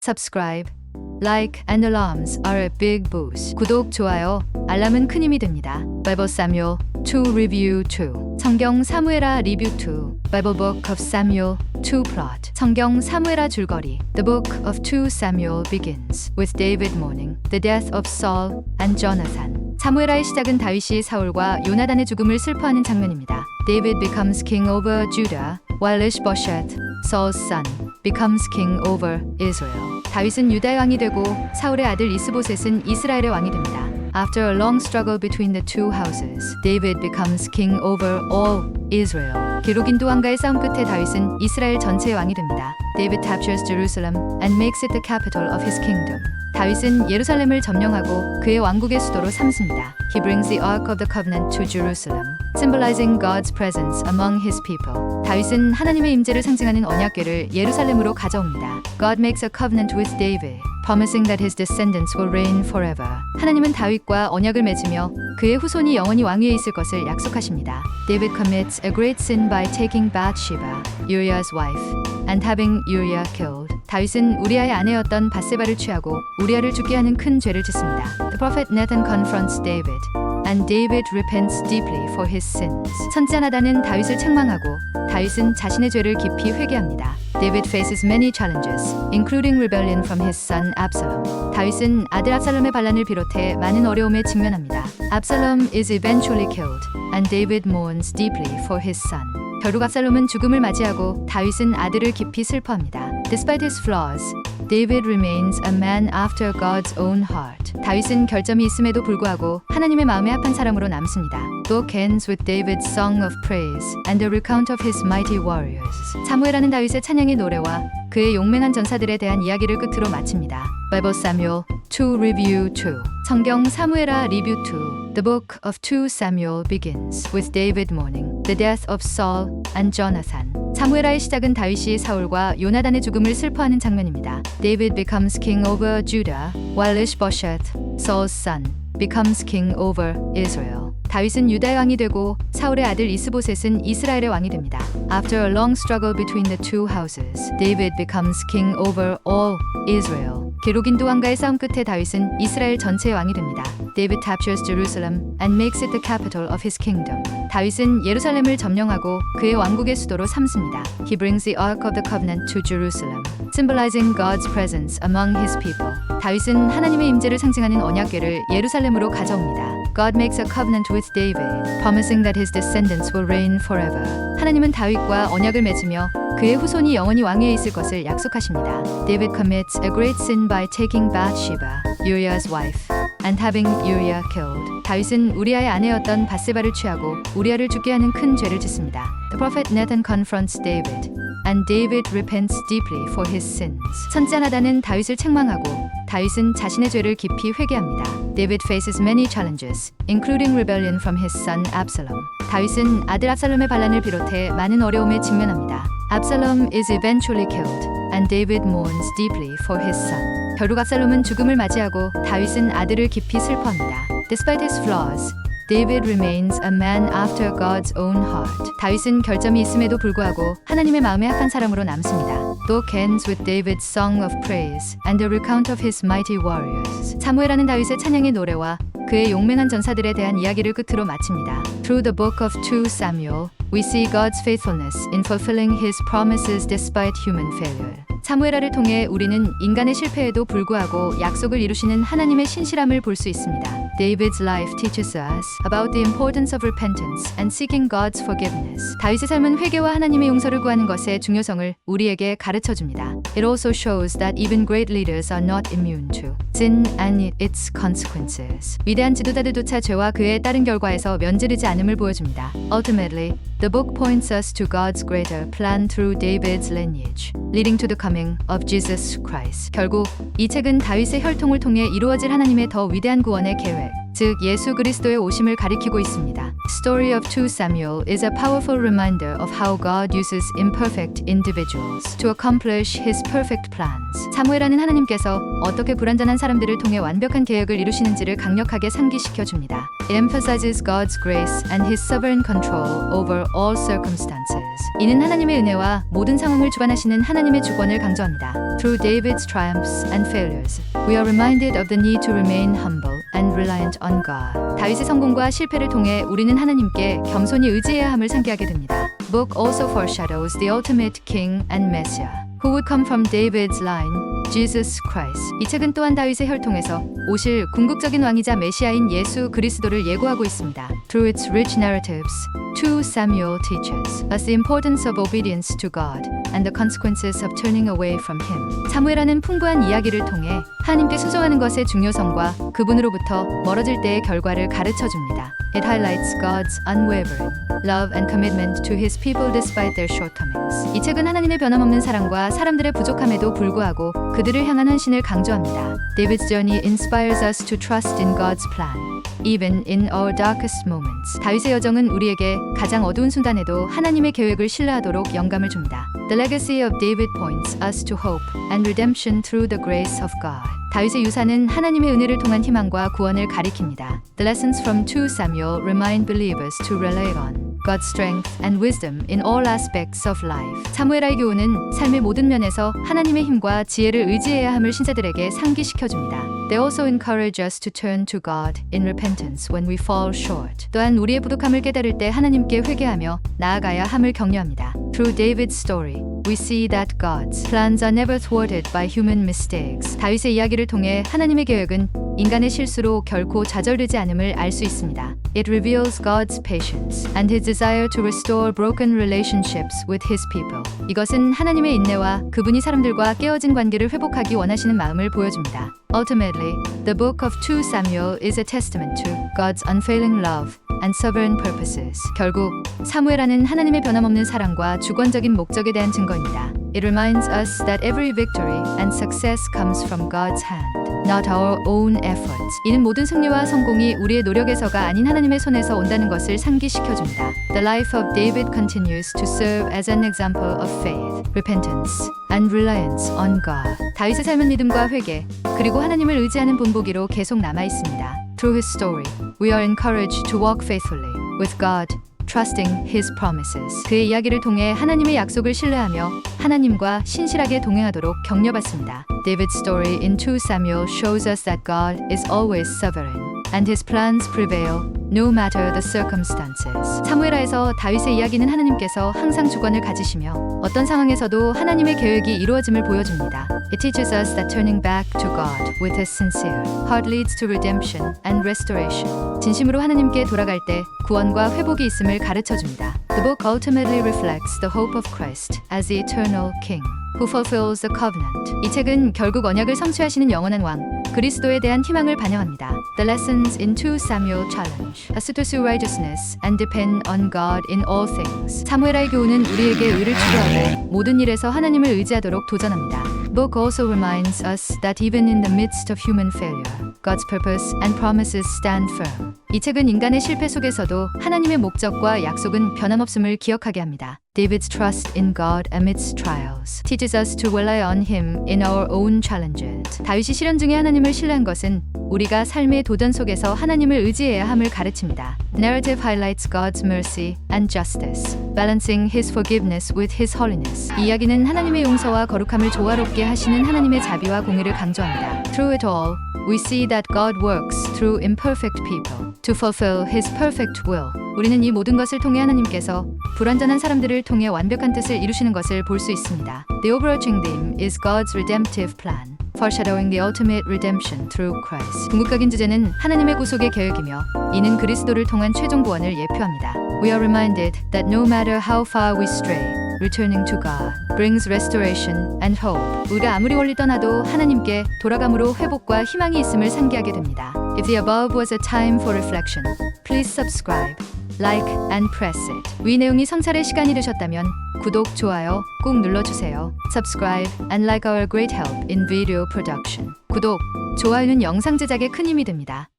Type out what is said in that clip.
subscribe, like and alarms are a big boost. 구독, 좋아요, 알람은 큰 힘이 됩니다. Bible Samuel 2 Review 2 성경 사무엘하 리뷰 2 Bible Book of Samuel 2 Plot 성경 사무엘하 줄거리 The Book of 2 Samuel begins with David mourning the death of Saul and Jonathan. 사무엘하의 시작은 다윗이 사울과 요나단의 죽음을 슬퍼하는 장면입니다. David becomes king over Judah while Ishbosheth, Saul's son, becomes king over Israel. 다윗은 유다의 왕이 되고 사울의 아들 이스보셋은 이스라엘의 왕이 됩니다. After a long struggle between the two houses, David becomes king over all Israel. 기록인도 왕과의 싸움 끝에 다윗은 이스라엘 전체의 왕이 됩니다. David captures Jerusalem and makes it the capital of his kingdom. 다윗은 예루살렘을 점령하고 그의 왕국의 수도로 삼습니다. He brings the Ark of the Covenant to Jerusalem, symbolizing God's presence among his people. 다윗은 하나님의 임재를 상징하는 언약궤를 예루살렘으로 가져옵니다. God makes a covenant with David, promising that his descendants will reign forever. 하나님은 다윗과 언약을 맺으며 그의 후손이 영원히 왕위에 있을 것을 약속하십니다. David commits a great sin by taking Bathsheba, Uriah's wife, and having Uriah killed. 다윗은 우리아의 아내였던 바세바를 취하고 우리아를 죽게 하는 큰 죄를 짓습니다. The prophet Nathan confronts David, and David repents deeply for his sins. 선지자 나단은 다윗을 책망하고 다윗은 자신의 죄를 깊이 회개합니다. David faces many challenges, including rebellion from his son Absalom. 다윗은 아들 압살롬의 반란을 비롯해 많은 어려움에 직면합니다. Absalom is eventually killed, and David mourns deeply for his son. 결국 압살롬은 죽음을 맞이하고 다윗은 아들을 깊이 슬퍼합니다. Despite his flaws, David remains a man after God's own heart. 다윗은 결점이 있음에도 불구하고 하나님의 마음에 합한 사람으로 남습니다. Book ends with David's song of praise and a recount of his mighty warriors. 사무엘하는 다윗의 찬양의 노래와 그의 용맹한 전사들에 대한 이야기를 끝으로 마칩니다. Bible Samuel 2 Review 2 성경 사무엘하 리뷰 2 The Book of 2 Samuel begins with David mourning the death of Saul and Jonathan. 사무엘하의 시작은 다윗이 사울과 요나단의 죽음을 슬퍼하는 장면입니다. David becomes king over Judah, while Ishbosheth, Saul's son, becomes king over Israel. 다윗은 유다의 왕이 되고 사울의 아들 이스보셋은 이스라엘의 왕이 됩니다. After a long struggle between the two houses, David becomes king over all Israel. 기록인도 왕과의 싸움 끝에 다윗은 이스라엘 전체의 왕이 됩니다. David captures Jerusalem and makes it the capital of his kingdom. 다윗은 예루살렘을 점령하고 그의 왕국의 수도로 삼습니다. He brings the Ark of the Covenant to Jerusalem, symbolizing God's presence among his people. 다윗은 하나님의 임재를 상징하는 언약궤를 예루살렘으로 가져옵니다. God makes a covenant with David, promising that his descendants will reign forever. 하나님은 다윗과 언약을 맺으며 그의 후손이 영원히 왕위에 있을 것을 약속하십니다. David commits a great sin by taking Bathsheba, Uriah's wife, and having Uriah killed. 다윗은 우리아의 아내였던 바세바를 취하고 우리아를 죽게 하는 큰 죄를 짓습니다. The prophet Nathan confronts David, and David repents deeply for his sins. 선지자 나단은 다윗을 책망하고 다윗은 자신의 죄를 깊이 회개합니다. David faces many challenges, including rebellion from his son Absalom. 다윗은 아들 압살롬의 반란을 비롯해 많은 어려움에 직면합니다. Absalom is eventually killed, and David mourns deeply for his son. 결국 압살롬은 죽음을 맞이하고 다윗은 아들을 깊이 슬퍼합니다. Despite his flaws, David remains a man after God's own heart. 다윗은 결점이 있음에도 불구하고 하나님의 마음에 합한 사람으로 남습니다. Book ends with David's song of praise and a recount of his mighty warriors. 사무엘하는 다윗의 찬양의 노래와 그의 용맹한 전사들에 대한 이야기를 끝으로 마칩니다. Through the book of 2 Samuel, we see God's faithfulness in fulfilling his promises despite human failure. 사무엘하를 통해 우리는 인간의 실패에도 불구하고 약속을 이루시는 하나님의 신실함을 볼 수 있습니다. David's life teaches us about the importance of repentance and seeking God's forgiveness. 다윗의 삶은 회개와 하나님의 용서를 구하는 것의 중요성을 우리에게 가르쳐 줍니다. It also shows that even great leaders are not immune to sin and its consequences. 위대한 지도자들조차 죄와 그에 따른 결과에서 면제되지 않음을 보여줍니다. Ultimately, the book points us to God's greater plan through David's lineage, leading to the coming of Jesus Christ. 결국 이 책은 다윗의 혈통을 통해 이루어질 하나님의 더 위대한 구원의 계획, 즉 예수 그리스도의 오심을 가리키고 있습니다. Story of 2 Samuel is a powerful reminder of how God uses imperfect individuals to accomplish His perfect plans. 사무엘하는 하나님께서 어떻게 불완전한 사람들을 통해 완벽한 계획을 이루시는지를 강력하게 상기시켜 줍니다. It emphasizes God's grace and His sovereign control over all circumstances. 이는 하나님의 은혜와 모든 상황을 주관하시는 하나님의 주권을 강조합니다. Through David's triumphs and failures, we are reminded of the need to remain humble and reliant on God. 다윗의 성공과 실패를 통해 우리는 하나님께 겸손히 의지해야 함을 상기하게 됩니다. Book also foreshadows the ultimate King and Messiah, who would come from David's line, Jesus Christ. 이 책은 또한 다윗의 혈통에서 오실 궁극적인 왕이자 메시아인 예수 그리스도를 예고하고 있습니다. Through its rich narratives, 2 Samuel teaches us the importance of obedience to God and the consequences of turning away from Him. 사무엘하는 풍부한 이야기를 통해 하나님께 순종하는 것의 중요성과 그분으로부터 멀어질 때의 결과를 가르쳐 줍니다. It highlights God's unwavering love and commitment to His people despite their shortcomings. 이 책은 하나님의 변함없는 사랑과 사람들의 부족함에도 불구하고 그들을 향한 헌신을 강조합니다. David's journey inspires us to trust in God's plan, even in our darkest moments. 다윗의 여정은 우리에게 가장 어두운 순간에도 하나님의 계획을 신뢰하도록 영감을 줍니다. The legacy of David points us to hope and redemption through the grace of God. 다윗의 유산은 하나님의 은혜를 통한 희망과 구원을 가리킵니다. The lessons from 2 Samuel remind believers to rely on God's strength and wisdom in all aspects of life. 사무엘하의 교훈은 삶의 모든 면에서 하나님의 힘과 지혜를 의지해야 함을 신자들에게 상기시켜 줍니다. They also encourage us to turn to God in repentance when we fall short. 또한 우리의 부족함을 깨달을 때 하나님께 회개하며 나아가야 함을 격려합니다. Through David's story, we see that God's plans are never thwarted by human mistakes. 다윗의 이야기를 통해 하나님의 계획은 인간의 실수로 결코 좌절되지 않음을 알 수 있습니다. It reveals God's patience and His desire to restore broken relationships with His people. 이것은 하나님의 인내와 그분이 사람들과 깨어진 관계를 회복하기 원하시는 마음을 보여줍니다. Ultimately, the book of 2 Samuel is a testament to God's unfailing love and sovereign purposes. 결국 사무엘하는 하나님의 변함없는 사랑과 주권적인 목적에 대한 증거입니다. It reminds us that every victory and success comes from God's hand, not our own efforts. 이는 모든 승리와 성공이 우리의 노력에서가 아닌 하나님의 손에서 온다는 것을 상기시켜줍니다. The life of David continues to serve as an example of faith, repentance, and reliance on God. 다윗의 삶은 믿음과 회개, 그리고 하나님을 의지하는 본보기로 계속 남아 있습니다. Through his story, we are encouraged to walk faithfully with God, trusting His promises. 그의 이야기를 통해 하나님의 약속을 신뢰하며 하나님과 신실하게 동행하도록 격려받습니다. David's story in 2 Samuel shows us that God is always sovereign and His plans prevail no matter the circumstances. 사무엘하에서 다윗의 이야기는 하나님께서 항상 주권을 가지시며 어떤 상황에서도 하나님의 계획이 이루어짐을 보여줍니다. It teaches us that turning back to God with a sincere heart leads to redemption and restoration. 진심으로 하나님께 돌아갈 때 구원과 회복이 있음을 가르쳐줍니다. The book ultimately reflects the hope of Christ as the eternal King who fulfills the covenant. 이 책은 결국 언약을 성취하시는 영원한 왕 그리스도에 대한 희망을 반영합니다. The lessons in 2 Samuel challenge us to pursue righteousness and depend on God in all things. 사무엘하의 교훈은 우리에게 의를 추구하고 모든 일에서 하나님을 의지하도록 도전합니다. The book also reminds us that even in the midst of human failure, God's purpose and promises stand firm. 이 책은 인간의 실패 속에서도 하나님의 목적과 약속은 변함없음을 기억하게 합니다. David's trust in God amidst trials teaches us to rely on Him in our own challenges. 다윗이 시련 중에 하나님을 신뢰한 것은 우리가 삶의 도전 속에서 하나님을 의지해야 함을 가르칩니다. The narrative highlights God's mercy and justice, balancing His forgiveness with His holiness. 이 이야기는 하나님의 용서와 거룩함을 조화롭게 하시는 하나님의 자비와 공의를 강조합니다. Through it all, we see that God works through imperfect people to fulfill His perfect will. 우리는 이 모든 것을 통해 하나님께서 불완전한 사람들을 통해 완벽한 뜻을 이루시는 것을 볼 수 있습니다. The overarching theme is God's redemptive plan, foreshadowing the ultimate redemption through Christ. 궁극적인 주제는 하나님의 구속의 계획이며 이는 그리스도를 통한 최종 구원을 예표합니다. We are reminded that no matter how far we stray, returning to God brings restoration and hope. 우리가 아무리 멀리 떠나도 하나님께 돌아감으로 회복과 희망이 있음을 상기하게 됩니다. If the above was a time for reflection, please subscribe, like, and press it. 위 내용이 성찰의 시간이 되셨다면 구독, 좋아요 꼭 눌러주세요. Subscribe and like our great help in video production. 구독, 좋아요는 영상 제작에 큰 힘이 됩니다.